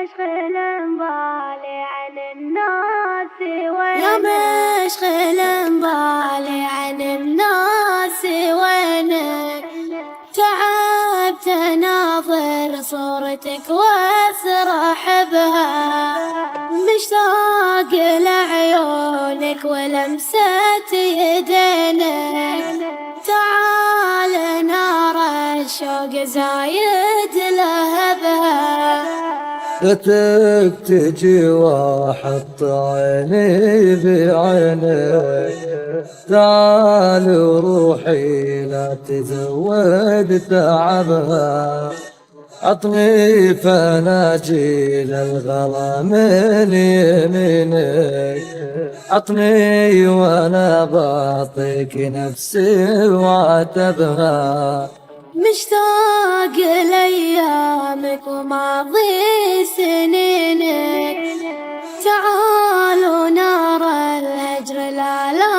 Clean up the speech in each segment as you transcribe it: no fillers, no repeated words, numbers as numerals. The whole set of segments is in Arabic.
مشغل بالي عن الناس وينك، يا مشغل بالي عن الناس وينك، تعبت اناظر صورتك واسرح بها، مشتاق لعيونك ولمسة يدينك، تعال نار الشوق زايد لهبها. ليتك تجي واحط عيني بعينك، تعال وروحي لا تزود تعبها، عطني فناجيل الغلا من يمينك، عطني وانا بعطيك نفسي وعتبها. مشتاق لأيامك وماضي سنينك، تعالوا نار الهجر لا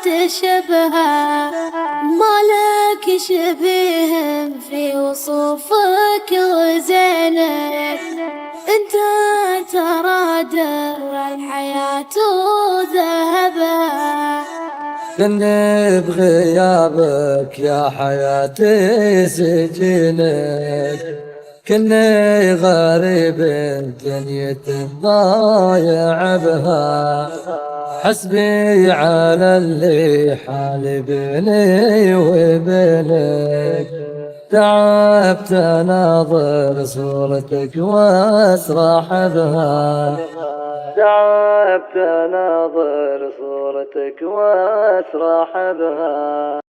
تشبهه، مالك شبيه في وصوفك وزينك، انت ترى در الحياة وذهبها. كني بغيابك يا حياتي سجينك، كني غريب دنيا ضايع بها، حسبي على اللي حال بيني وبينك، تعبت اناظر صورتك واسرح بها، تعبت اناظر صورتك واسرح بها.